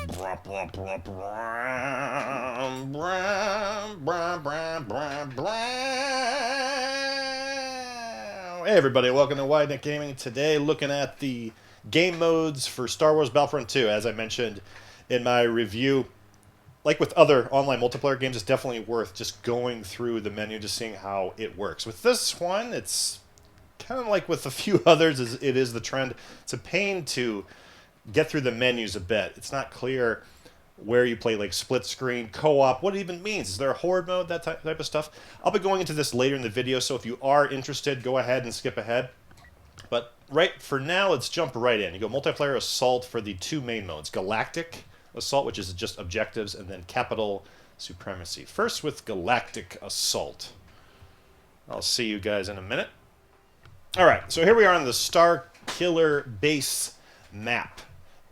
Hey everybody, welcome to Wide Neck Gaming. Today looking at the game modes for Star Wars Battlefront 2. As I mentioned in my review, like with other online multiplayer games, it's definitely worth just going through the menu, just seeing how it works. With this one, it's kind of like with a few others, it is the trend. It's a pain to get through the menus a bit. It's not clear where you play, like split screen, co-op, what it even means. Is there a horde mode, that type of stuff? I'll be going into this later in the video, so if you are interested, go ahead and skip ahead. But right for now, let's jump right in. You go multiplayer assault for the two main modes. Galactic assault, which is just objectives, and then capital supremacy. First with Galactic assault. I'll see you guys in a minute. Alright, so here we are on the Star Killer base map.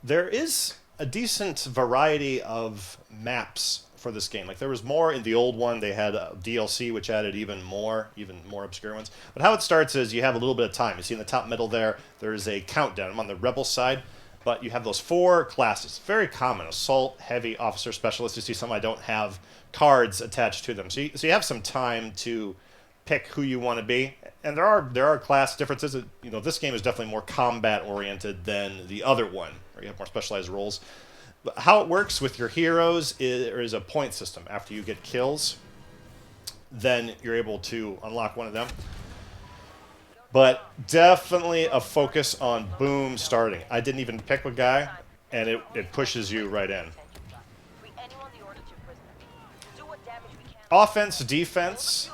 There is a decent variety of maps for this game. Like, there was more in the old one. They had a DLC, which added even more obscure ones. But how it starts is you have a little bit of time. You see in the top middle there's a countdown. I'm on the Rebel side, but you have those four classes. Very common: Assault, Heavy, Officer, Specialist. You see some I don't have cards attached to them. So you have some time to pick who you want to be. And there are class differences. You know, this game is definitely more combat-oriented than the other one, where you have more specialized roles. But how it works with your heroes is a point system. After you get kills, then you're able to unlock one of them. But definitely a focus on boom starting. I didn't even pick a guy, and it pushes you right in. Offense, defense.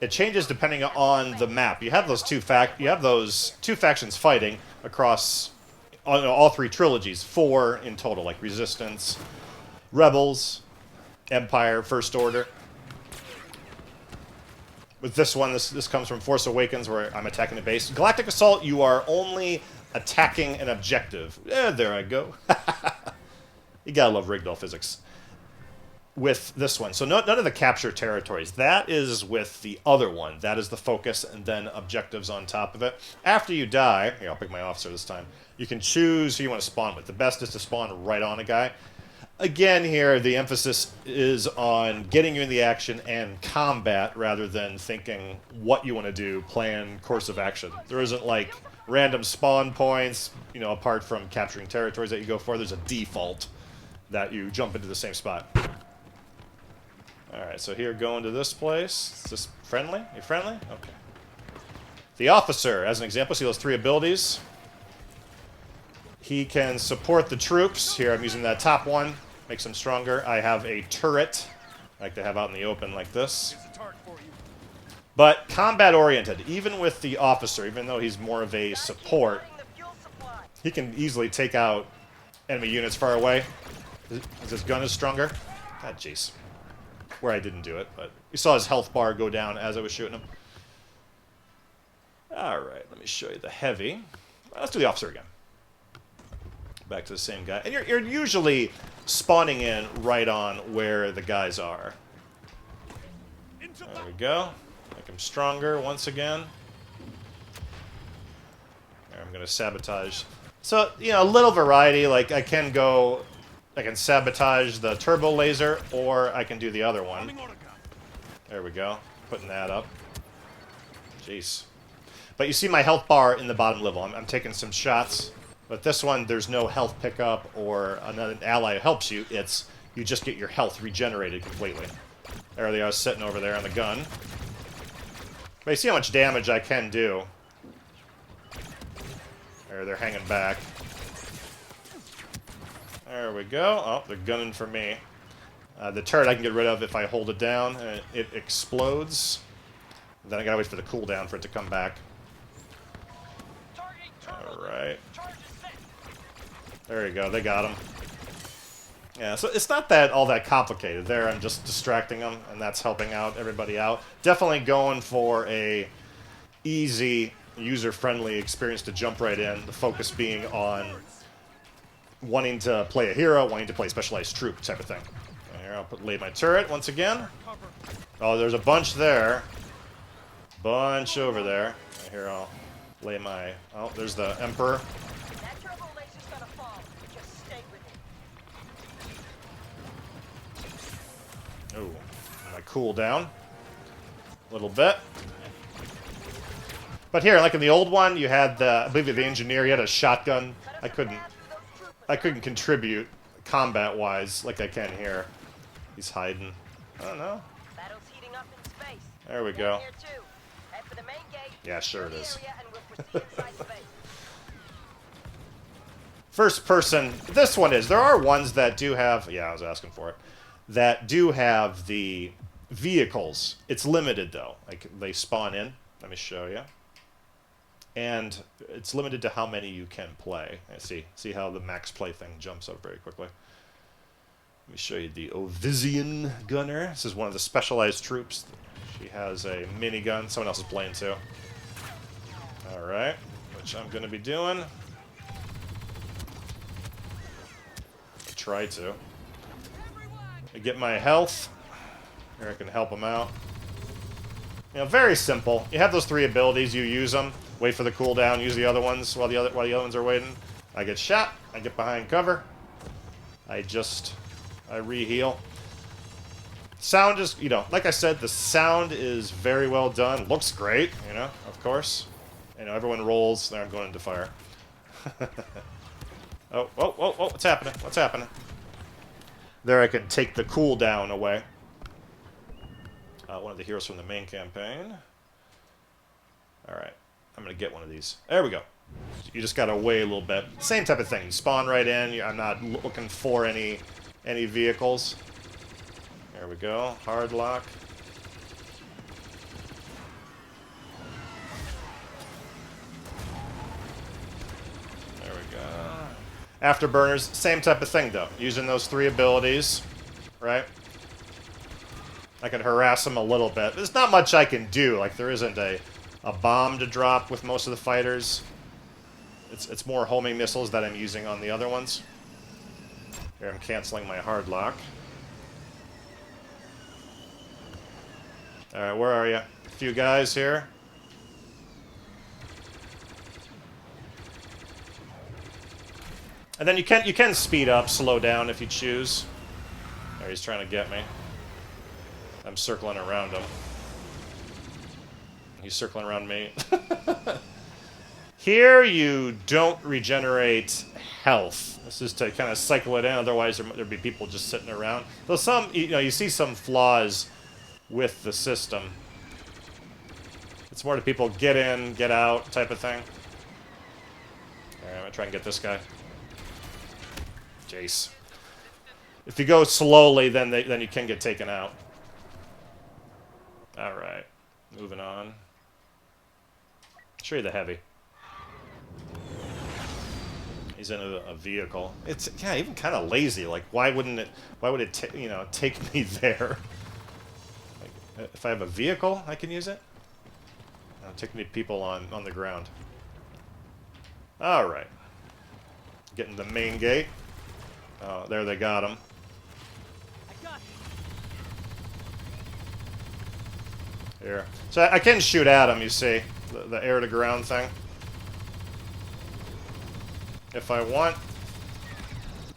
It changes depending on the map. You have those two factions fighting across all three trilogies, 4 in total, like Resistance, Rebels, Empire, First Order. With this one, this comes from Force Awakens, where I'm attacking a base. Galactic Assault, you are only attacking an objective. There I go. You gotta love Ragdoll physics. With this one. So none of the capture territories. That is with the other one. That is the focus, and then objectives on top of it. After you die, here, I'll pick my officer this time, you can choose who you want to spawn with. The best is to spawn right on a guy. Again, here, the emphasis is on getting you in the action and combat rather than thinking what you want to do, plan, course of action. There isn't, like, random spawn points, you know, apart from capturing territories that you go for. There's a default that you jump into the same spot. Alright, so here, going to this place. Is this friendly? You friendly? Okay. The officer, as an example, see those 3 abilities? He can support the troops. Here, I'm using that top one. Makes them stronger. I have a turret, like they have out in the open, like this. But combat-oriented, even with the officer, even though he's more of a support, he can easily take out enemy units far away. Is his gun is stronger? God, jeez. Where I didn't do it, but you saw his health bar go down as I was shooting him. Alright, let me show you the heavy. Let's do the officer again. Back to the same guy. And you're usually spawning in right on where the guys are. There we go. Make him stronger once again. There, I'm going to sabotage. So, you know, a little variety. Like, I can sabotage the turbo laser, or I can do the other one. There we go. Putting that up. Jeez. But you see my health bar in the bottom level. I'm taking some shots. But this one, there's no health pickup or another ally helps you. It's you just get your health regenerated completely. There they are, sitting over there on the gun. But you see how much damage I can do. There, they're hanging back. There we go. Oh, they're gunning for me. The turret I can get rid of if I hold it down, and it explodes. Then I gotta wait for the cooldown for it to come back. Alright. There you go, they got him. Yeah, so it's not all that complicated. There, I'm just distracting them, and that's helping out everybody out. Definitely going for a easy, user-friendly experience to jump right in. The focus being on wanting to play a hero, wanting to play a specialized troop type of thing. Here, I'll lay my turret once again. Oh, there's a bunch there. Bunch over there. Here, I'll lay my... Oh, there's the Emperor. cool down a little bit. But here, like in the old one, you had the, I believe the engineer, he had a shotgun. I couldn't contribute combat-wise like I can here. He's hiding. I don't know. There we go. Yeah, sure it is. First person, this one is. There are ones that do have, yeah, I was asking for it, that do have the vehicles. It's limited, though. Like, they spawn in. Let me show you. And it's limited to how many you can play. See how the max play thing jumps up very quickly. Let me show you the Ovisian Gunner. This is one of the specialized troops. She has a minigun. Someone else is playing too. Alright, which I'm going to be doing. Try to. I get my health. Here I can help them out. You know, very simple. You have those 3 abilities, you use them, wait for the cooldown, use the other ones while the other ones are waiting. I get shot, I get behind cover. I re-heal. Sound is, you know, like I said, the sound is very well done. Looks great, you know, of course. You know, everyone rolls. There, I'm going into fire. Oh, what's happening? What's happening? There I can take the cooldown away. One of the heroes from the main campaign. Alright, I'm going to get one of these. There we go. You just got to wait a little bit. Same type of thing. You spawn right in. I'm not looking for any vehicles. There we go. Hard lock. There we go. Afterburners, same type of thing though. Using those 3 abilities, right? I can harass them a little bit. There's not much I can do. Like, there isn't a bomb to drop with most of the fighters. It's more homing missiles that I'm using on the other ones. Here, I'm canceling my hard lock. Alright, where are you? A few guys here. And then you can speed up, slow down if you choose. There, he's trying to get me. I'm circling around him. He's circling around me. Here you don't regenerate health. This is to kind of cycle it in, otherwise there'd be people just sitting around. Though some, you know, you see some flaws with the system. It's more to people get in, get out type of thing. Alright, I'm gonna try and get this guy. Jace. If you go slowly, then you can get taken out. Alright, moving on. Show you the heavy. He's in a vehicle. It's, yeah, even kind of lazy. Like, why would it you know, take me there? Like, if I have a vehicle, I can use it. It'll take me people on the ground. All right. Getting the main gate. Oh, there they got him. Here. So I can shoot at him, you see. The air-to-ground thing. If I want.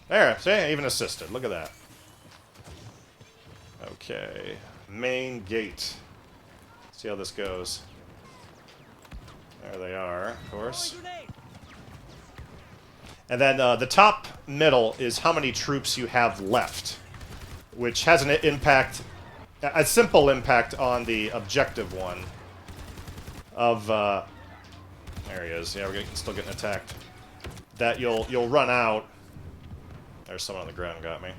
There, see? Even assisted. Look at that. Okay. Main gate. See how this goes. There they are, of course. And then the top middle is how many troops you have left, which has an impact, a simple impact on the objective one of, there he is. Yeah, we're still getting attacked. That you'll run out. There's someone on the ground got me.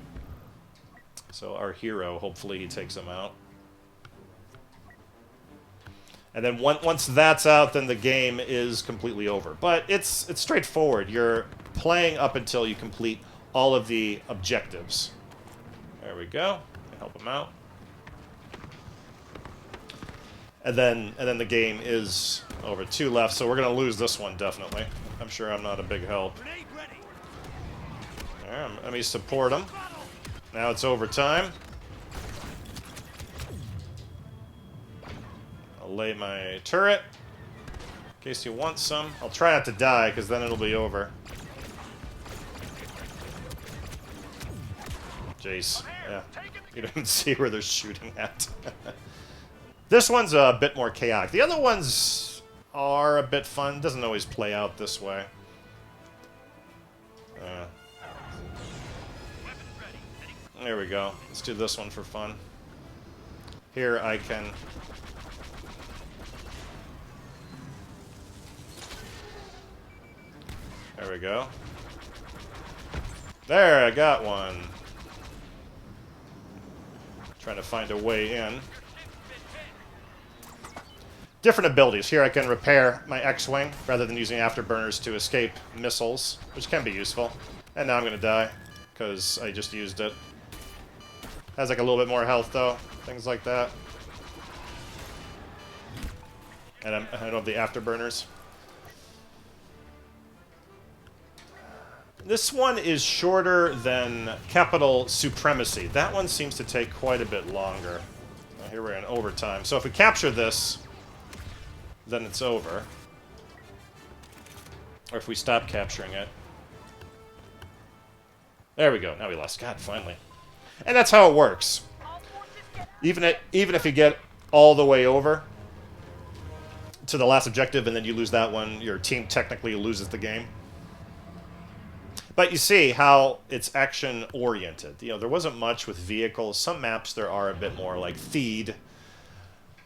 So our hero, hopefully he takes him out. And then once that's out, then the game is completely over. But it's straightforward. You're playing up until you complete all of the objectives. There we go. Help him out. And then the game is over. 2 left, so we're gonna lose this one definitely. I'm sure I'm not a big help. There, let me support him. Now it's overtime. I'll lay my turret in case you want some. I'll try not to die, because then it'll be over. Jeez. Yeah. You don't even see where they're shooting at. This one's a bit more chaotic. The other ones are a bit fun. Doesn't always play out this way. There we go. Let's do this one for fun. Here I can... There we go. There, I got one. Trying to find a way in. Different abilities. Here I can repair my X-Wing rather than using afterburners to escape missiles, which can be useful. And now I'm going to die because I just used it. Has like a little bit more health though. Things like that. And I don't have the afterburners. This one is shorter than Capital Supremacy. That one seems to take quite a bit longer. Here we're in overtime. So if we capture this, then it's over. Or if we stop capturing it. There we go. Now we lost. God, finally. And that's how it works. Even if you get all the way over to the last objective and then you lose that one, your team technically loses the game. But you see how it's action-oriented. You know, there wasn't much with vehicles. Some maps there are a bit more, like Feed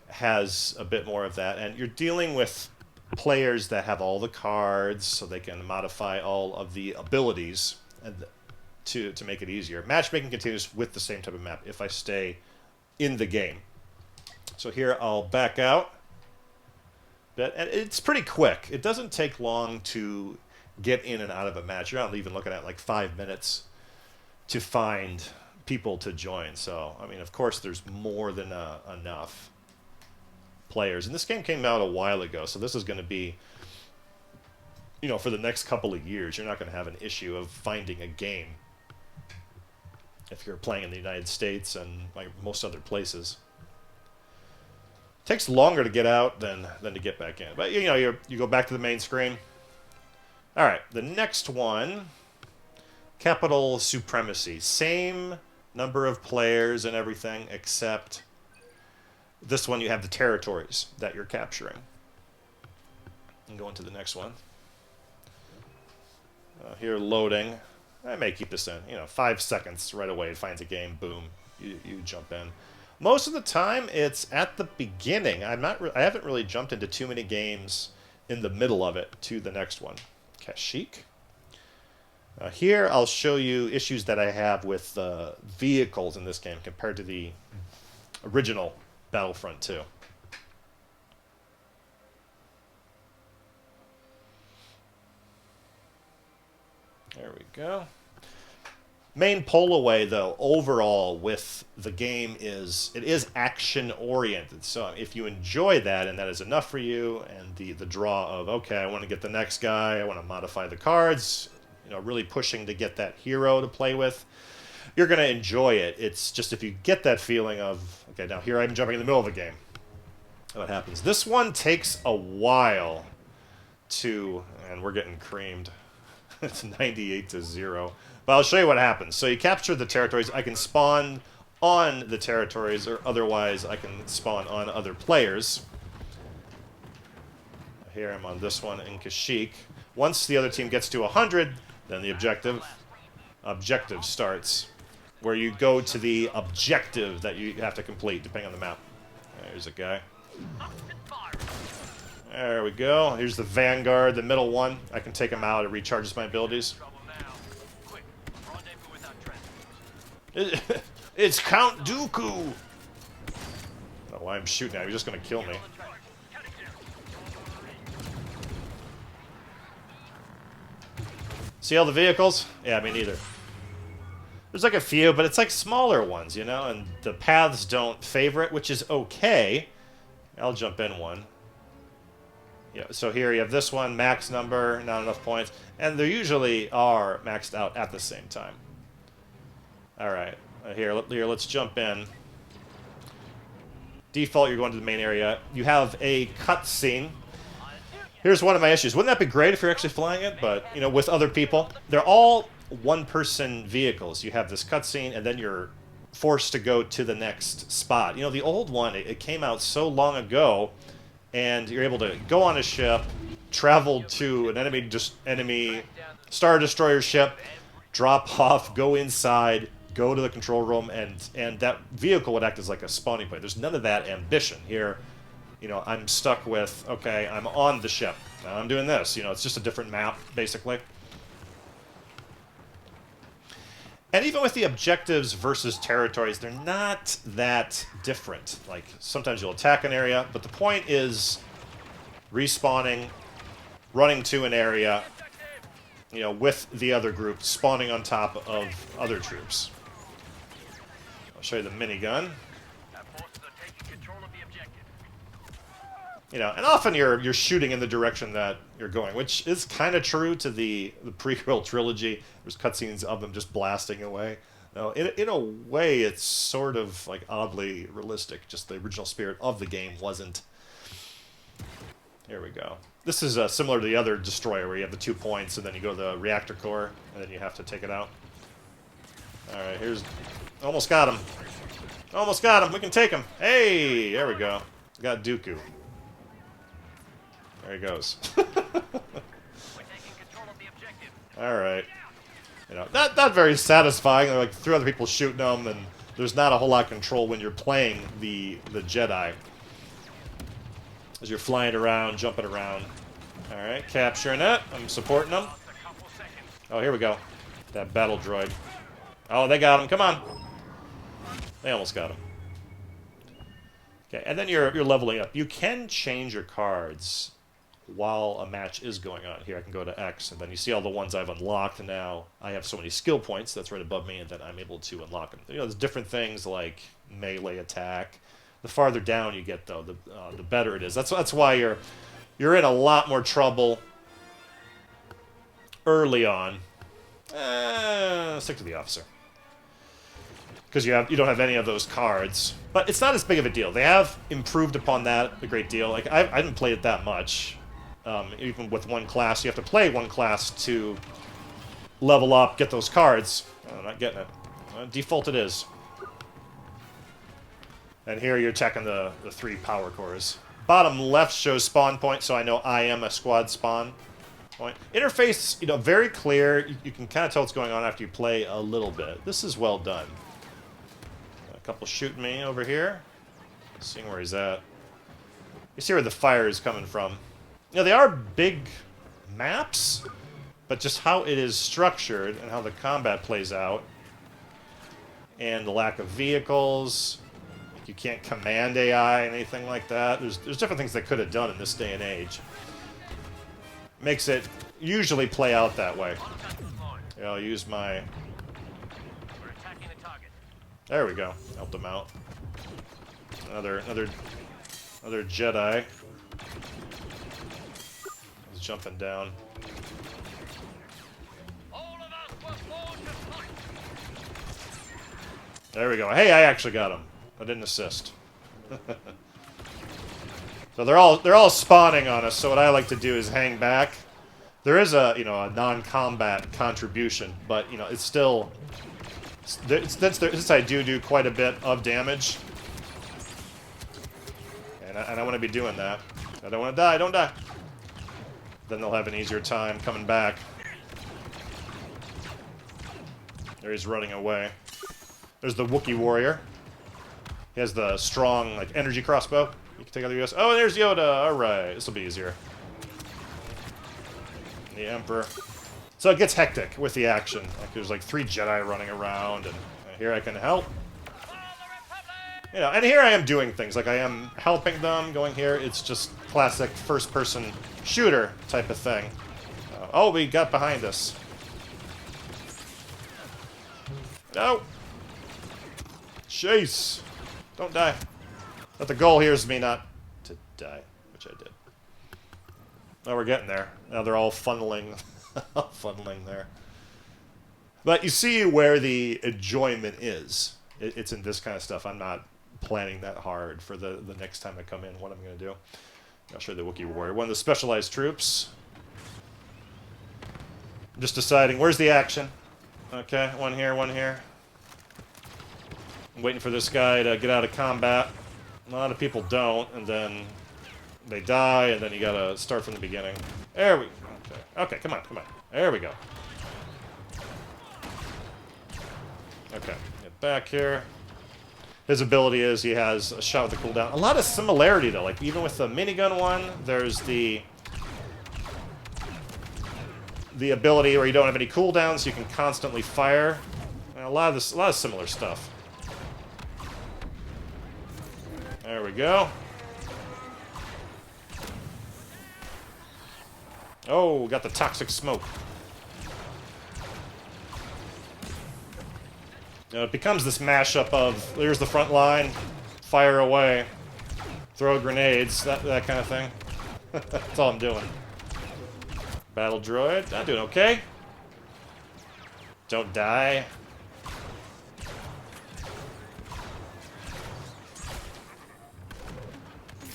has a bit more of that. And you're dealing with players that have all the cards, so they can modify all of the abilities and to make it easier. Matchmaking continues with the same type of map if I stay in the game. So here I'll back out. And it's pretty quick. It doesn't take long to get in and out of a match. You're not even looking at like 5 minutes to find people to join. So, I mean, of course, there's more than enough players. And this game came out a while ago, so this is going to be, you know, for the next couple of years, you're not going to have an issue of finding a game if you're playing in the United States and like most other places. It takes longer to get out than to get back in. But, you know, you go back to the main screen. All right, the next one, Capital Supremacy. Same number of players and everything, except this one you have the territories that you're capturing. And go into the next one. Here, loading. I may keep this in. You know, 5 seconds right away. It finds a game. Boom. You jump in. Most of the time, it's at the beginning. I haven't really jumped into too many games in the middle of it to the next one. Kashyyyk. Here I'll show you issues that I have with vehicles in this game compared to the original Battlefront 2. There we go. Main pull away, though, overall with the game is it is action oriented. So if you enjoy that and that is enough for you, and the draw of, okay, I want to get the next guy, I want to modify the cards, you know, really pushing to get that hero to play with, you're going to enjoy it. It's just if you get that feeling of, okay, now here I'm jumping in the middle of a game, what happens? This one takes a while to, and we're getting creamed. It's 98-0. But I'll show you what happens. So you capture the territories. I can spawn on the territories, or otherwise I can spawn on other players. Here I'm on this one in Kashyyyk. Once the other team gets to 100, then the objective starts, where you go to the objective that you have to complete, depending on the map. There's a guy. There we go. Here's the Vanguard, the middle one. I can take him out. It recharges my abilities. It's Count Dooku! I don't know why I'm shooting at him. He's just going to kill me. See all the vehicles? Yeah, me neither. There's like a few, but it's like smaller ones, you know? And the paths don't favor it, which is okay. I'll jump in one. Yeah, so here you have this one, max number, not enough points. And they usually are maxed out at the same time. Alright, here, let's jump in. Default, you're going to the main area. You have a cutscene. Here's one of my issues. Wouldn't that be great if you're actually flying it? But, you know, with other people. They're all one-person vehicles. You have this cutscene, and then you're forced to go to the next spot. You know, the old one, it came out so long ago, and you're able to go on a ship, travel to an enemy Star Destroyer ship, drop off, go inside, go to the control room, and that vehicle would act as like a spawning point. There's none of that ambition here. You know, I'm stuck with, okay, I'm on the ship. Now I'm doing this. You know, it's just a different map, basically. And even with the objectives versus territories, they're not that different. Like, sometimes you'll attack an area, but the point is respawning, running to an area, you know, with the other group, spawning on top of other troops. I'll show you the minigun. You know, and often you're shooting in the direction that you're going, which is kind of true to the prequel trilogy. There's cutscenes of them just blasting away. No, in a way, it's sort of like oddly realistic. Just the original spirit of the game wasn't. Here we go. This is similar to the other destroyer, where you have the 2 points, and then you go to the reactor core, and then you have to take it out. All right, here's... Almost got him. Almost got him. We can take him. Hey, there we go. Got Dooku. There he goes. All right. You know, not very satisfying. Like 3 other people shooting them, and there's not a whole lot of control when you're playing the Jedi. As you're flying around, jumping around. All right, capturing it. I'm supporting them. Oh, here we go. That battle droid. Oh, they got him. Come on. They almost got him. Okay, and then you're leveling up. You can change your cards while a match is going on. Here, I can go to X, and then you see all the ones I've unlocked now. I have so many skill points, that's right above me, and then I'm able to unlock them. You know, there's different things like melee attack. The farther down you get, though, the better it is. That's why you're in a lot more trouble early on. Stick to the officer. Because you don't have any of those cards. But it's not as big of a deal. They have improved upon that a great deal. Like, I didn't play it that much. Even with one class, you have to play one class to level up, get those cards. I'm not getting it. Default it is. And here you're checking the 3 power cores. Bottom left shows spawn point, so I know I am a squad spawn point. Interface, you know, very clear. You can kind of tell what's going on after you play a little bit. This is well done. A couple shooting me over here. Seeing where he's at. You see where the fire is coming from. You know, they are big maps, but just how it is structured and how the combat plays out, and the lack of vehicles, like you can't command AI, anything like that. There's different things they could have done in this day and age. Makes it usually play out that way. Yeah, I'll use my... There we go. Helped them out. Another Jedi. Jumping down. There we go. Hey, I actually got him. I didn't assist. So they're all spawning on us. So what I like to do is hang back. There is a a non-combat contribution, but it's still since I do quite a bit of damage, and I want to be doing that. I don't want to die. Don't die. Then they'll have an easier time coming back. There he's running away. There's the Wookiee warrior. He has the strong, like, energy crossbow. You can take out the US. Oh, and there's Yoda. All right, this will be easier. The Emperor. So it gets hectic with the action. Like, there's like 3 Jedi running around, and here I can help. And here I am doing things. Like, I am helping them, going here. It's just classic first-person shooter type of thing. Oh, we got behind us. No! Chase! Don't die. But the goal here is me not to die, which I did. Now we're getting there. Now they're all funneling, funneling there. But you see where the enjoyment is. It's in this kind of stuff. I'm not planning that hard for the next time I come in, what I'm going to do. I'll show you the Wookiee warrior. One of the specialized troops. I'm just deciding, where's the action? Okay, one here, one here. I'm waiting for this guy to get out of combat. A lot of people don't, and then they die, and then you gotta start from the beginning. There we go. Okay, okay, come on, come on. There we go. Okay, get back here. His ability is he has a shot with a cooldown. A lot of similarity, though. Like, even with the minigun one, there's the ability where you don't have any cooldowns, so you can constantly fire. And a lot of similar stuff. There we go. Oh, got the toxic smoke. It becomes this mashup of, here's the front line, fire away, throw grenades, that kind of thing. That's all I'm doing. Battle droid, I'm doing okay. Don't die.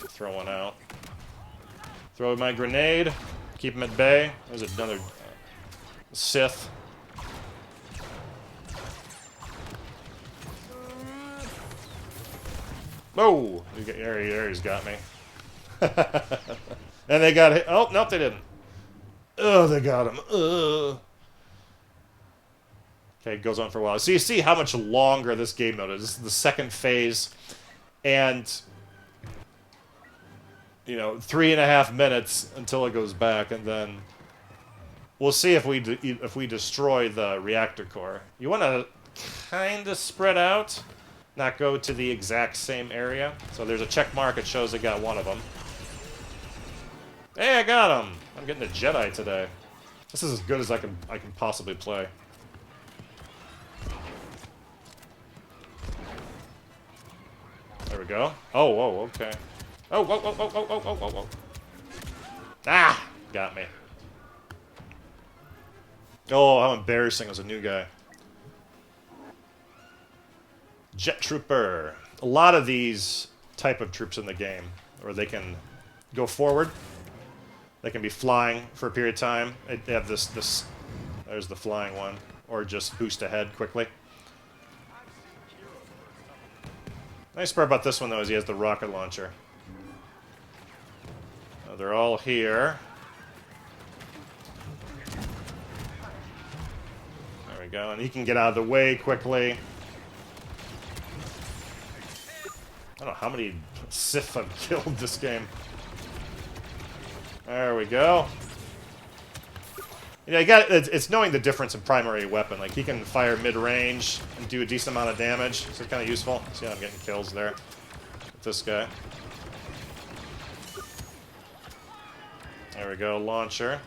Throw one out. Throw my grenade, keep him at bay. There's another Sith. Oh, he's got me. And they got hit. Oh, nope, they didn't. Oh, they got him. Ugh. Okay, it goes on for a while. So you see how much longer this game mode is. This is the second phase. And, you know, 3.5 minutes until it goes back. And then we'll see if we destroy the reactor core. You want to kind of spread out. Not go to the exact same area. So there's a check mark. It shows I got one of them. Hey, I got him! I'm getting a Jedi today. This is as good as I can possibly play. There we go. Oh, whoa, okay. Oh, whoa, whoa, whoa, whoa, whoa, whoa, whoa, whoa. Ah! Got me. Oh, how embarrassing as a new guy. Jet Trooper. A lot of these type of troops in the game, where they can go forward. They can be flying for a period of time. They have this, there's the flying one. Or just boost ahead quickly. Nice part about this one, though, is he has the rocket launcher. They're all here. There we go. And he can get out of the way quickly. I don't know how many Sith I've killed this game. There we go. You know, it's knowing the difference in primary weapon. Like, he can fire mid-range and do a decent amount of damage, so it's kind of useful. See how I'm getting kills there with this guy. There we go, launcher.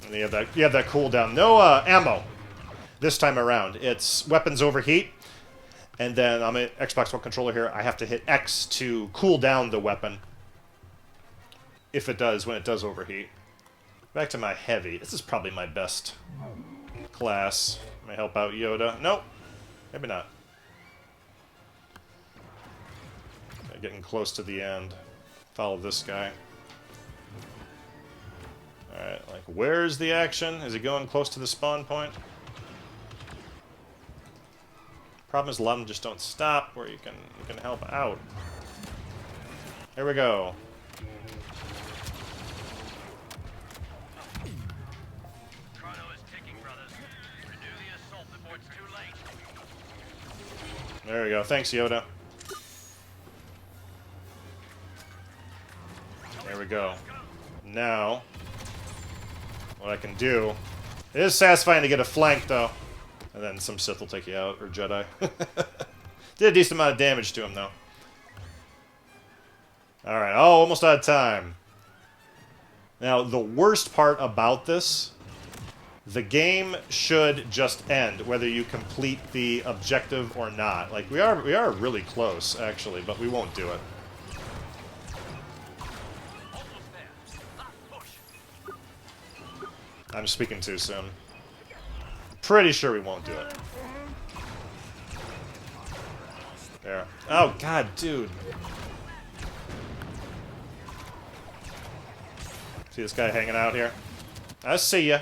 And you have that cooldown. No ammo this time around. It's weapons overheat, and then on an Xbox One controller here, I have to hit X to cool down the weapon. If it does, when it does overheat. Back to my heavy. This is probably my best class. May help out Yoda. Nope. Maybe not. Okay, getting close to the end. Follow this guy. Alright, like, where's the action? Is he going close to the spawn point? Problem is, a lot of them just don't stop where you can help out. Here we go. There we go. Thanks, Yoda. There we go. Now, what I can do... It is satisfying to get a flank, though. And then some Sith will take you out, or Jedi. Did a decent amount of damage to him, though. Alright, oh, almost out of time. Now, the worst part about this... The game should just end, whether you complete the objective or not. Like, we are really close, actually, but we won't do it. I'm speaking too soon. Pretty sure we won't do it. There. Oh, God, dude. See this guy hanging out here? I see ya.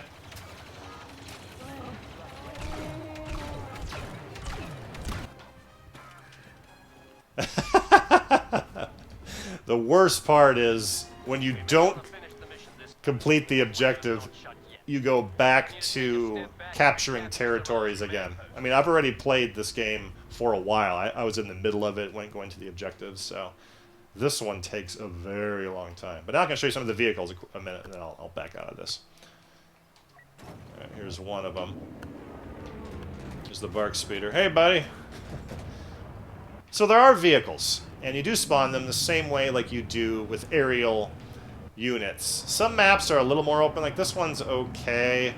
The worst part is when you don't complete the objective, you go back to capturing territories again. I mean, I've already played this game for a while. I was in the middle of it, going to the objectives, so this one takes a very long time. But now I can show you some of the vehicles a minute, and then I'll back out of this. All right, here's one of them. Here's the bark speeder. Hey, buddy. So there are vehicles, and you do spawn them the same way like you do with aerial units. Some maps are a little more open, like this one's okay.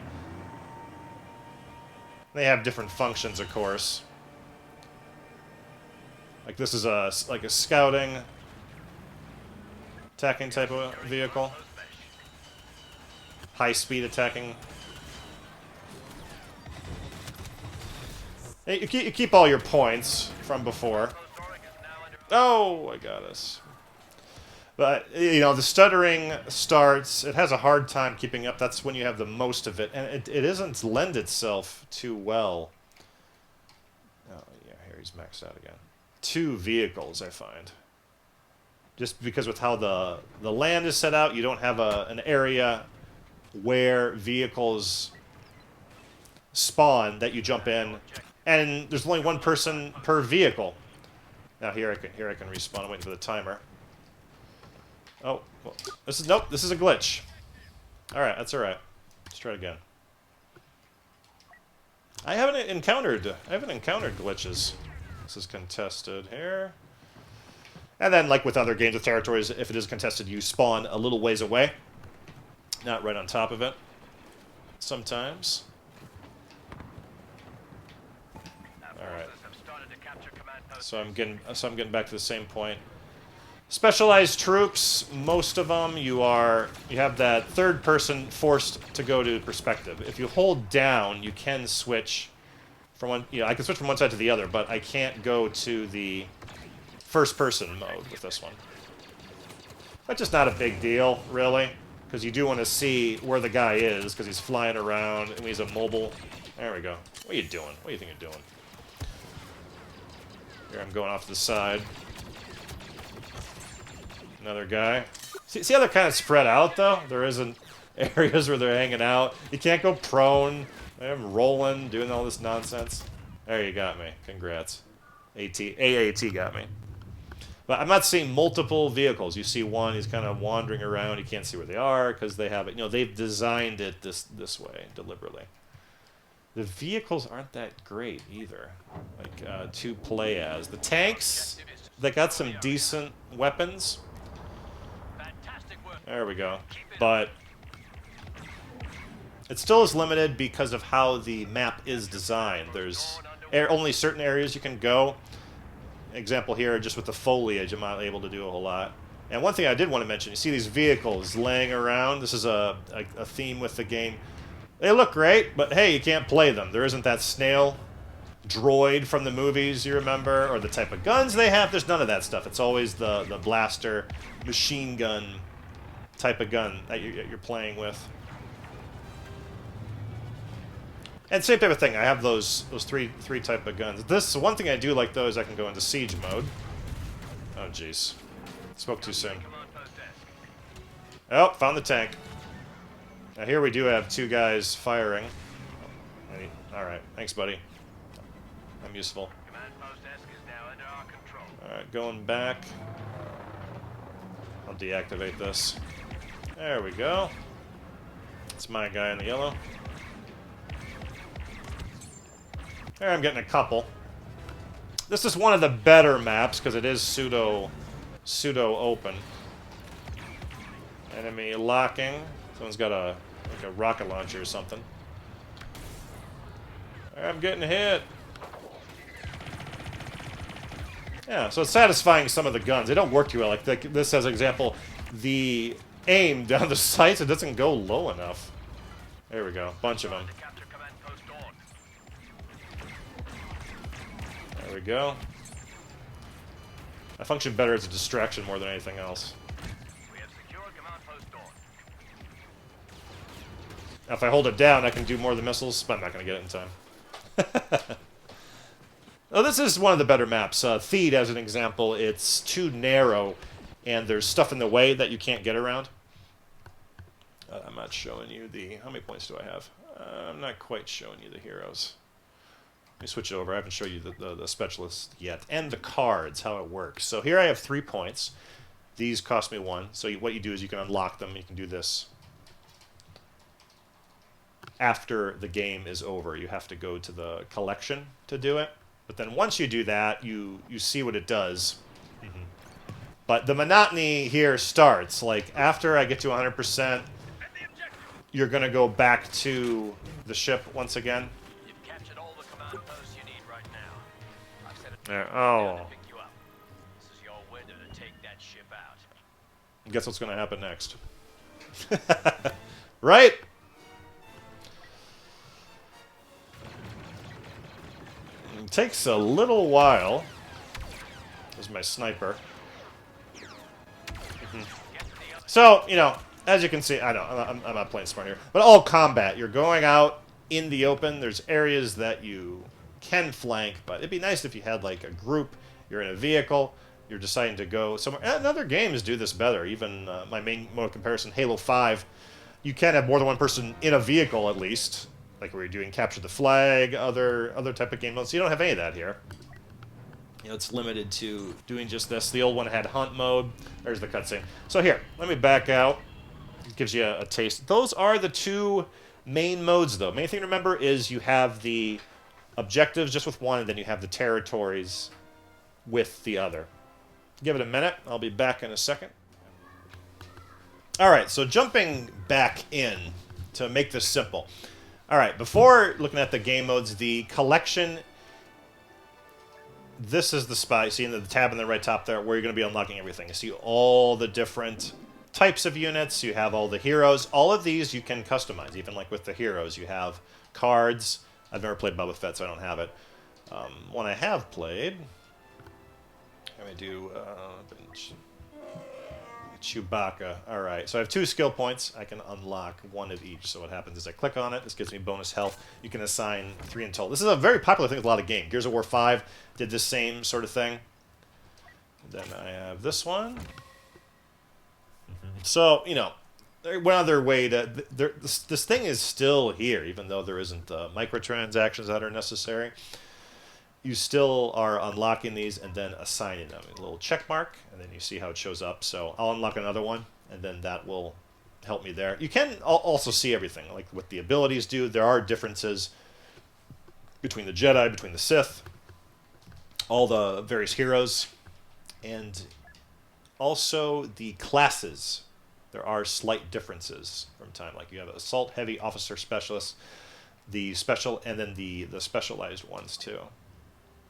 They have different functions, of course. Like this is a scouting, attacking type of vehicle. High-speed attacking. You keep all your points from before. Oh, I got us. But, you know, the stuttering starts. It has a hard time keeping up. That's when you have the most of it. And it doesn't lend itself too well. Oh, yeah, here he's maxed out again. 2 vehicles, I find. Just because with how the land is set out, you don't have an area where vehicles spawn that you jump in. And there's only 1 person per vehicle. Now here I can respawn. I'm waiting for the timer. Oh, well, this is nope. This is a glitch. All right, that's all right. Let's try it again. I haven't encountered glitches. This is contested here. And then, like with other games with territories, if it is contested, you spawn a little ways away, not right on top of it. Sometimes. All right. So I'm getting back to the same point. Specialized troops, most of them you have that third person forced to go to perspective. If you hold down, you can switch from one. You know, I can switch from one side to the other, but I can't go to the first person mode with this one. That's just not a big deal, really, because you do want to see where the guy is, because he's flying around and he's a mobile. There we go. What are you doing? What do you think you're doing? Here I'm going off to the side. Another guy. See how they're kind of spread out, though? There isn't areas where they're hanging out. You can't go prone. I'm rolling, doing all this nonsense. There, you got me. Congrats. AAT got me. But I'm not seeing multiple vehicles. You see one, he's kind of wandering around. You can't see where they are because they have it. You know, they've designed it this way deliberately. The vehicles aren't that great either, like to play as. The tanks, they got some decent weapons. There we go. But it still is limited because of how the map is designed. There's only certain areas you can go. Example here, just with the foliage, I'm not able to do a whole lot. And one thing I did want to mention, you see these vehicles laying around. This is a theme with the game. They look great, but hey, you can't play them. There isn't that snail droid from the movies, you remember, or the type of guns they have. There's none of that stuff. It's always the blaster, machine gun type of gun that you're playing with. And same type of thing. I have those three type of guns. This one thing I do like though is I can go into siege mode. Oh jeez, spoke too soon. Oh, found the tank. Now here we do have 2 guys firing. All right, thanks, buddy. I'm useful. All right, going back. I'll deactivate this. There we go. It's my guy in the yellow. There, I'm getting a couple. This is one of the better maps because it is pseudo open. Enemy locking. Someone's got like a rocket launcher or something. I'm getting hit. Yeah, so it's satisfying some of the guns. They don't work too well. Like this as an example, the aim down the sights, it doesn't go low enough. There we go, bunch of them. go. I function better as a distraction more than anything else. We have secured command post door. Now, if I hold it down, I can do more of the missiles, but I'm not going to get it in time. Oh, this is one of the better maps. Theed, as an example, it's too narrow, and there's stuff in the way that you can't get around. I'm not showing you the... How many points do I have? I'm not quite showing you the heroes. Let me switch it over. I haven't shown you the specialists yet. And the cards, how it works. So here I have 3 points. These cost me 1. So what you do is you can unlock them. You can do this after the game is over. You have to go to the collection to do it. But then once you do that, you see what it does. But the monotony here starts. Like, after I get to 100%, you're going to go back to the ship once again. You've captured all the command posts you need right now. I've set a There. down Oh. to pick you up. This is your window to take that ship out. Guess what's going to happen next? Right? It takes a little while. There's my sniper. So, you know, as you can see, I know, I'm not playing smart here, but all combat. You're going out in the open. There's areas that you can flank, but it'd be nice if you had, like, a group. You're in a vehicle. You're deciding to go somewhere. And other games do this better. Even my main mode of comparison, Halo 5, you can have more than one person in a vehicle, at least. Like where you're doing capture the flag, other type of game modes. So you don't have any of that here. You know, it's limited to doing just this. The old one had hunt mode. There's the cutscene. So here, let me back out. It gives you a taste. Those are the 2 main modes, though. Main thing to remember is you have the objectives just with one, and then you have the territories with the other. Give it a minute. I'll be back in a second. All right, so jumping back in to make this simple. All right, before looking at the game modes, the collection, this is the spot. You see in the tab in the right top there where you're going to be unlocking everything. You see all the different types of units. You have all the heroes. All of these you can customize, even like with the heroes. You have cards. I've never played Boba Fett, so I don't have it. One I have played, let me do Chewbacca. All right, so I have 2 skill points. I can unlock 1 of each. So what happens is I click on it. This gives me bonus health. You can assign 3 in total. This is a very popular thing with a lot of games. Gears of War 5 did the same sort of thing. Then I have this one. So, you know, one other way to... This thing is still here, even though there isn't microtransactions that are necessary. You still are unlocking these and then assigning them. A little check mark, and then you see how it shows up. So I'll unlock another one, and then that will help me there. You can also see everything, like what the abilities do. There are differences between the Jedi, between the Sith, all the various heroes, and also the classes. There are slight differences from time. Like you have Assault, Heavy, Officer, Specialist, the Special, and then the specialized ones too.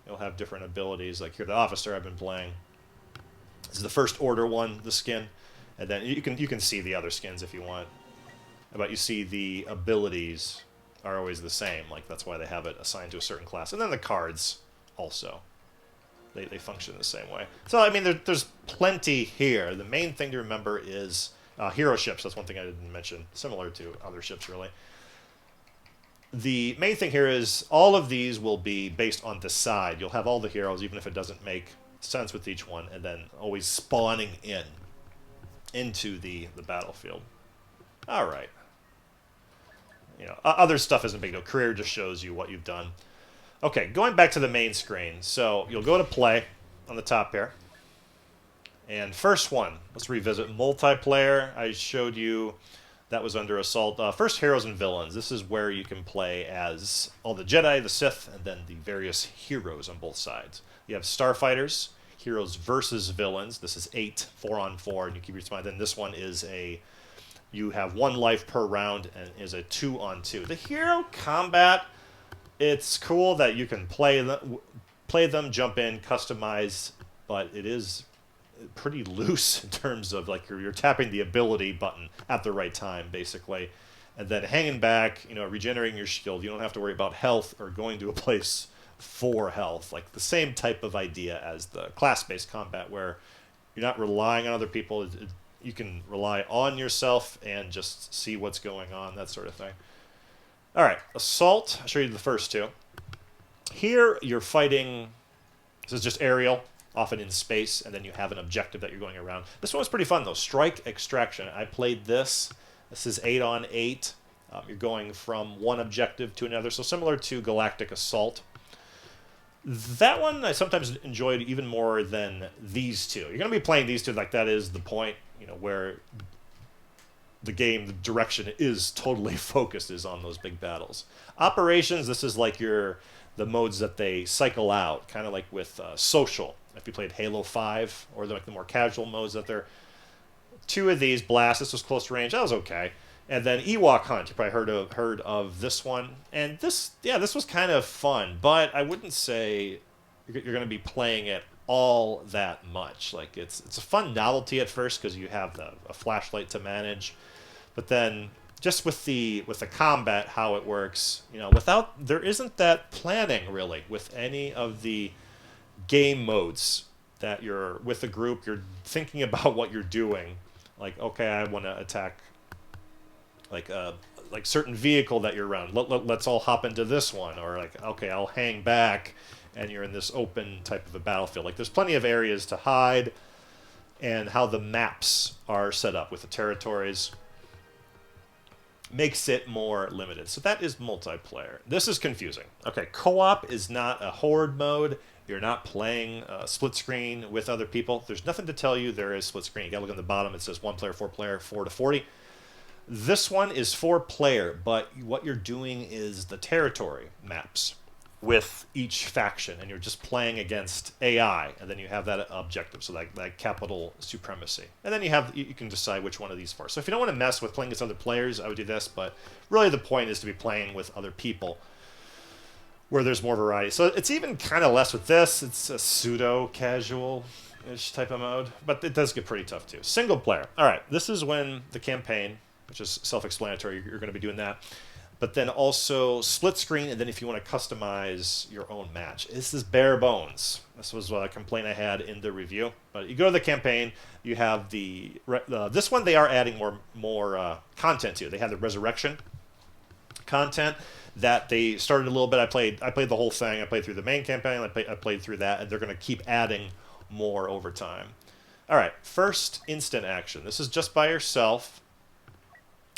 You'll have different abilities. Like here, the Officer I've been playing. This is the First Order one, the skin, and then you can see the other skins if you want. But you see the abilities are always the same. Like that's why they have it assigned to a certain class. And then the cards also, they function the same way. So I mean, there's plenty here. The main thing to remember is hero ships. That's one thing I didn't mention. Similar to other ships, really. The main thing here is all of these will be based on the side. You'll have all the heroes, even if it doesn't make sense with each one, and then always spawning into the battlefield. All right. You know, other stuff isn't big deal. Career just shows you what you've done. Okay, going back to the main screen. So you'll go to play on the top here. And first one, let's revisit multiplayer. I showed you that was under Assault. First, Heroes and Villains. This is where you can play as all the Jedi, the Sith, and then the various heroes on both sides. You have Starfighters, Heroes versus Villains. This is 8, 4-on-4, and you keep your spine. Then this one is you have 1 life per round and is a 2-on-2. The hero combat, it's cool that you can play them, jump in, customize, but it is pretty loose in terms of like you're tapping the ability button at the right time, basically, and then hanging back, you know, regenerating your shield. You don't have to worry about health or going to a place 4 health, like the same type of idea as the class-based combat, where you're not relying on other people. You can rely on yourself and just see what's going on, that sort of thing. All right, assault. I'll show you the first two. Here, you're fighting. This is just aerial, often in space, and then you have an objective that you're going around. This one was pretty fun, though. Strike Extraction. I played this. This is 8 on 8. You're going from one objective to another, so similar to Galactic Assault. That one I sometimes enjoyed even more than these two. You're going to be playing these two, like that is the point, where the game, the direction is totally focused is on those big battles. Operations, this is like the modes that they cycle out, kind of like with Social, if you played Halo 5, or like the more casual modes that they're... 2 of these, Blast, this was close range, that was okay. And then Ewok Hunt, you probably heard of this one. And this was kind of fun, but I wouldn't say you're going to be playing it all that much. Like it's a fun novelty at first because you have a flashlight to manage, but then just with the combat, how it works, there isn't that planning really with any of the game modes that you're with a group. You're thinking about what you're doing. Like, okay, I want to attack like certain vehicle that you're around. Let's all hop into this one, or like, okay, I'll hang back, and you're in this open type of a battlefield. Like there's plenty of areas to hide, and how the maps are set up with the territories makes it more limited. So that is multiplayer. This is confusing. Okay, co-op is not a horde mode. You're not playing split screen with other people. There's nothing to tell you there is split screen. You gotta look on the bottom. It says 1 player, 4 player, 4 to 40. This one is 4 player, but what you're doing is the territory maps with each faction, and you're just playing against AI, and then you have that objective, so that capital Supremacy. And then you can decide which one of these 4. So if you don't want to mess with playing against other players, I would do this, but really the point is to be playing with other people where there's more variety. So it's even kind of less with this. It's a pseudo-casual-ish type of mode, but it does get pretty tough too. Single player. All right, this is when the campaign, which is self-explanatory, you're going to be doing that. But then also split screen, and then if you want to customize your own match. This is bare bones. This was a complaint I had in the review. But you go to the campaign, you have this one they are adding more content to. They have the Resurrection content that they started a little bit. I played the whole thing. I played through the main campaign. I played through that, and they're going to keep adding more over time. All right, first instant action. This is just by yourself.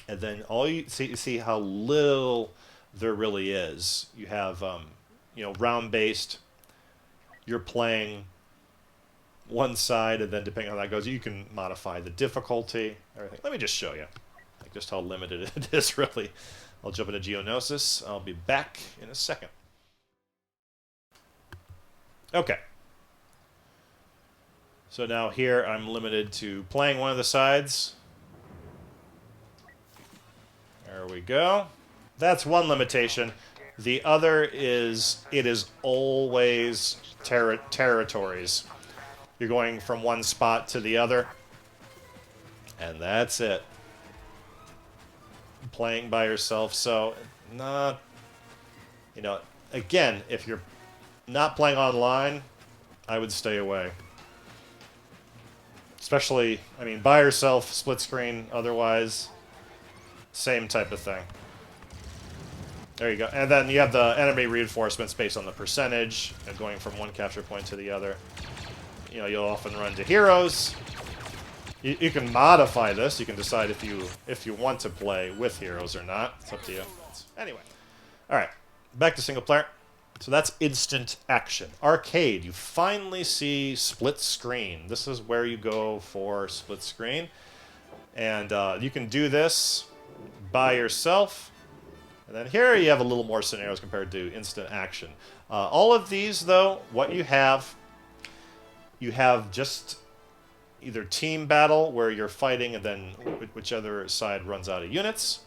And then all you see how little there really is. You have, round-based. You're playing one side, and then depending on how that goes, you can modify the difficulty, everything. Let me just show you, like just how limited it is, really. I'll jump into Geonosis. I'll be back in a second. Okay. So now here I'm limited to playing one of the sides. There we go. That's one limitation. The other is it is always territories. You're going from one spot to the other, and that's it. Playing by yourself, so not, again, if you're not playing online, I would stay away. Especially, by yourself, split screen, otherwise, same type of thing. There you go. And then you have the enemy reinforcements based on the percentage, and going from one capture point to the other. You'll often run to heroes. You can modify this. You can decide if you want to play with heroes or not. It's up to you. Anyway. All right. Back to single player. So that's instant action. Arcade. You finally see split screen. This is where you go for split screen. And you can do this by yourself. And then here you have a little more scenarios compared to instant action. All of these, though, what you have just either team battle, where you're fighting and then whichever side runs out of units,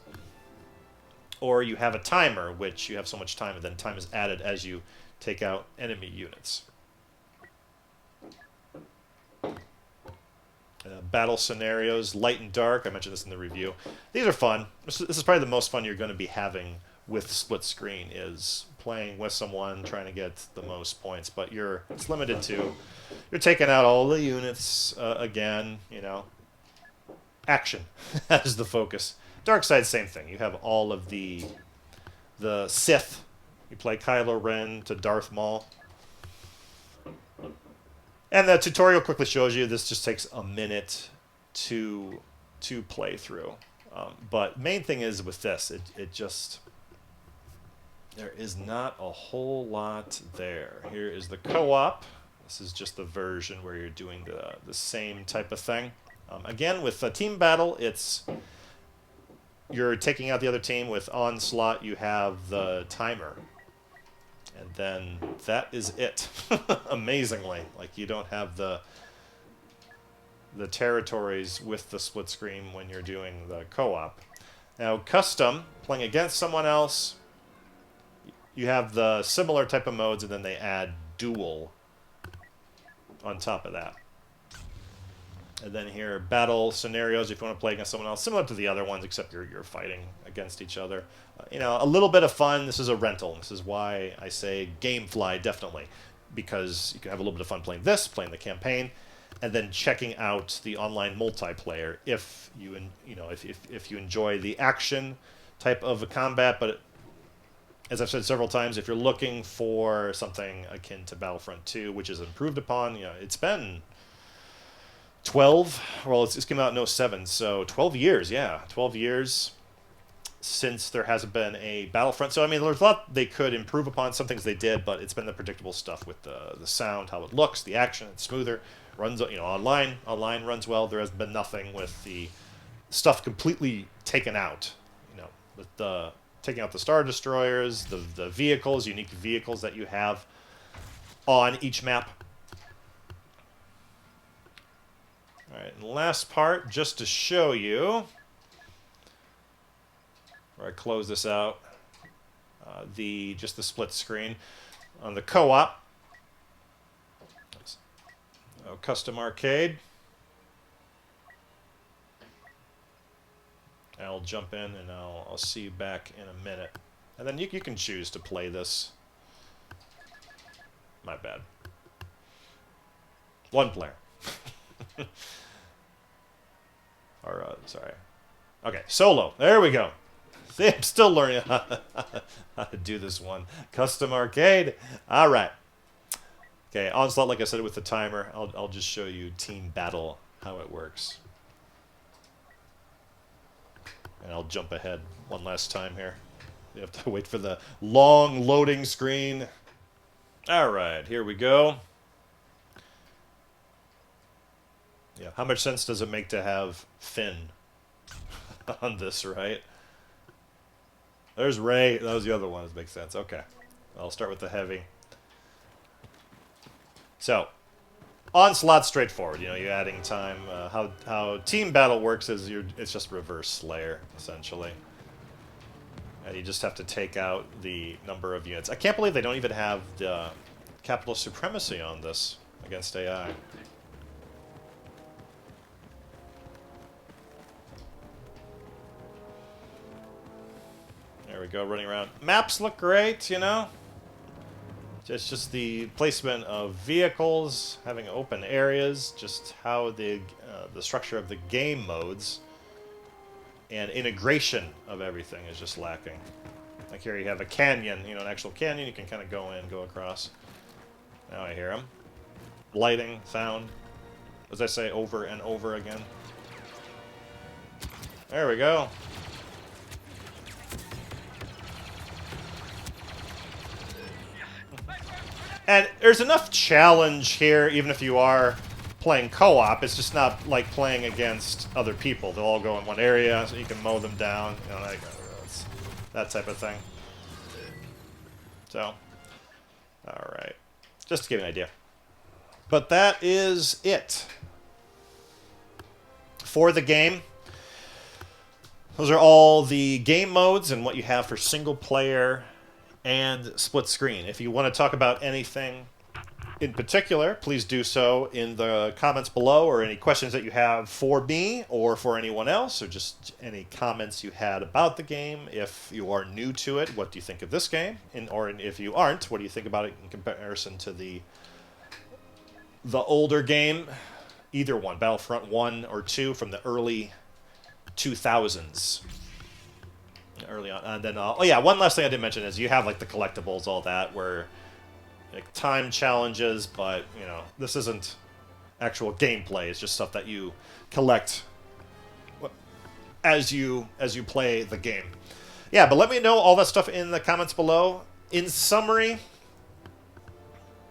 or you have a timer, which you have so much time, and then time is added as you take out enemy units. Battle scenarios, light and dark. I mentioned this in the review. These are fun. This is probably the most fun you're going to be having with split screen is playing with someone, trying to get the most points, but it's limited to, you're taking out all the units again, you know. Action that is the focus. Dark side, same thing. You have all of the Sith. You play Kylo Ren to Darth Maul. And the tutorial quickly shows you this just takes a minute to play through. But main thing is with this, it just, there is not a whole lot there. Here is the co-op. This is just the version where you're doing the same type of thing. Again, with a team battle, you're taking out the other team. With Onslaught, you have the timer. And then that is it. Amazingly. Like, you don't have the territories with the split screen when you're doing the co-op. Now, custom, playing against someone else, you have the similar type of modes, and then they add duel on top of that. And then here, battle scenarios, if you want to play against someone else, similar to the other ones, except you're fighting against each other. You know, a little bit of fun. This is a rental. This is why I say Gamefly, definitely. Because you can have a little bit of fun playing this, playing the campaign, and then checking out the online multiplayer if you enjoy the action type of a combat. But as I've said several times, if you're looking for something akin to Battlefront 2, which is improved upon, you know, it's been 12, well, it's came out in 07, so 12 years, yeah. 12 years since there hasn't been a Battlefront. So, I mean, there's a lot they could improve upon, some things they did, but it's been the predictable stuff with the sound, how it looks, the action, it's smoother, runs, you know, online runs well. There has been nothing with the stuff completely taken out, you know, with the taking out the Star Destroyers, the vehicles, unique vehicles that you have on each map. All right, and the last part, just to show you, where I close this out, just the split screen on the co-op. Custom arcade. I'll jump in and I'll see you back in a minute, and then you can choose to play this. My bad. One player. Or, sorry. Okay, solo. There we go. See, I'm still learning how to do this one. Custom arcade. All right. Okay, Onslaught, like I said, with the timer. I'll just show you team battle, how it works. And I'll jump ahead one last time here. You have to wait for the long loading screen. All right, here we go. Yeah, how much sense does it make to have Finn on this, right? There's Ray. That was the other one. That makes sense. Okay. I'll start with the heavy. So, Onslaught, straightforward. You know, you're adding time. How team battle works is it's just reverse Slayer, essentially. And you just have to take out the number of units. I can't believe they don't even have the capital Supremacy on this against AI. There we go, running around. Maps look great, you know? It's just the placement of vehicles, having open areas, just how the structure of the game modes and integration of everything is just lacking. Like here you have a canyon, you know, an actual canyon, you can kind of go in, go across. Now I hear them. Lighting, sound, as I say over and over again. There we go. And there's enough challenge here, even if you are playing co-op. It's just not like playing against other people. They'll all go in one area, so you can mow them down. You know, that type of thing. So, all right. Just to give you an idea. But that is it for the game. Those are all the game modes and what you have for single player and split screen. If you want to talk about anything in particular, please do so in the comments below, or any questions that you have for me or for anyone else, or just any comments you had about the game. If you are new to it, what do you think of this game? Or if you aren't, what do you think about it in comparison to the older game? Either one, Battlefront 1 or 2 from the early 2000s. Early on. And then, oh yeah, one last thing I didn't mention is you have like the collectibles, all that, where like time challenges, but you know, this isn't actual gameplay. It's just stuff that you collect as you play the game. Yeah, but let me know all that stuff in the comments below. In summary,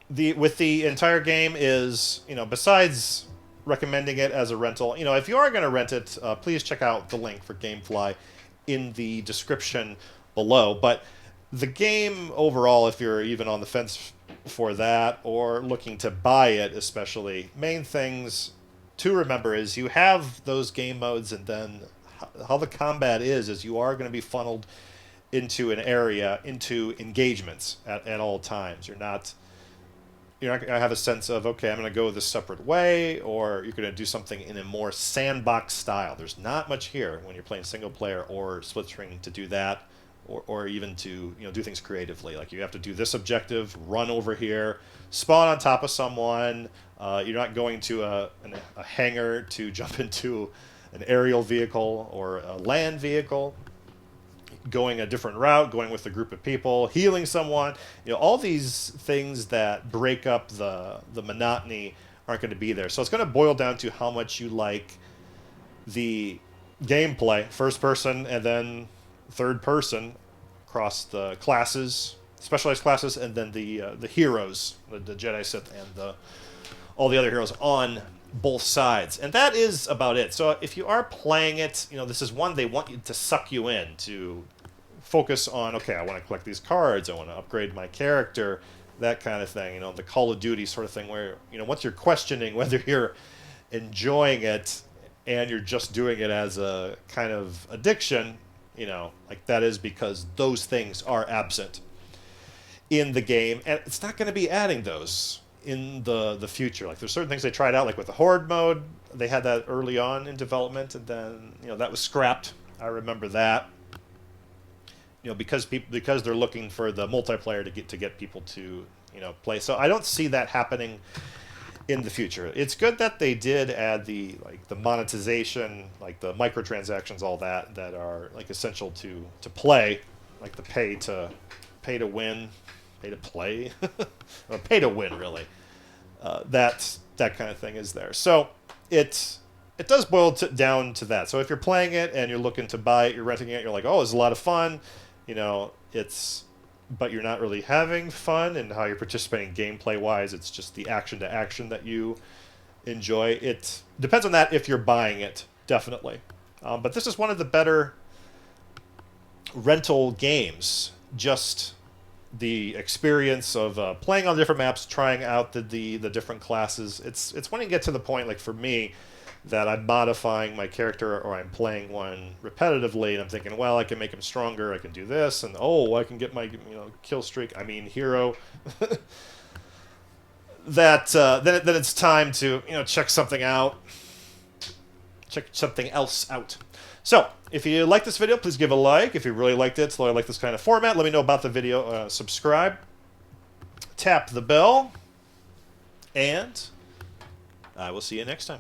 with the entire game is, you know, besides recommending it as a rental, you know, if you are going to rent it, please check out the link for GameFly in the description below. But the game overall, if you're even on the fence for that or looking to buy it, especially, main things to remember is you have those game modes, and then how the combat is you are going to be funneled into an area, into engagements at all times. You're not going to have a sense of, okay, I'm going to go this separate way, or you're going to do something in a more sandbox style. There's not much here when you're playing single player or split screen to do that. Or even to, you know, do things creatively. Like, you have to do this objective, run over here, spawn on top of someone. You're not going to a hangar to jump into an aerial vehicle or a land vehicle. Going a different route, going with a group of people, healing someone. You know, all these things that break up the monotony aren't going to be there. So it's going to boil down to how much you like the gameplay, first person and then third person, across the classes, specialized classes, and then the heroes, the Jedi, Sith, and all the other heroes on both sides. And that is about it. So if you are playing it, you know, this is one they want you to suck you in, to focus on, okay, I want to collect these cards, I want to upgrade my character, that kind of thing. You know, the Call of Duty sort of thing, where, you know, once you're questioning whether you're enjoying it and you're just doing it as a kind of addiction, you know, like, that is because those things are absent in the game, and it's not going to be adding those in the future. Like, there's certain things they tried out, like with the Horde mode. They had that early on in development, and then, you know, that was scrapped. I remember that. You know, because they're looking for the multiplayer to get people to, you know, play. So I don't see that happening in the future. It's good that they did add the monetization, like the microtransactions, all that are like essential to play, like the pay to win, pay to play, or pay to win, really. That kind of thing is there. So it does boil down to that. So if you're playing it and you're looking to buy it, you're renting it, you're like, oh, it's a lot of fun, you know, but you're not really having fun in how you're participating gameplay-wise. It's just the action-to-action that you enjoy. It depends on that if you're buying it, definitely. But this is one of the better rental games. Just the experience of playing on different maps, trying out the different classes. It's when you get to the point, like for me, that I'm modifying my character, or I'm playing one repetitively, and I'm thinking, well, I can make him stronger, I can do this, and oh, I can get my, you know, kill streak, hero. Then it's time to, you know, check something out, check something else out. So if you like this video, please give a like. If you really liked it, so I like this kind of format, let me know about the video. Subscribe, tap the bell, and I will see you next time.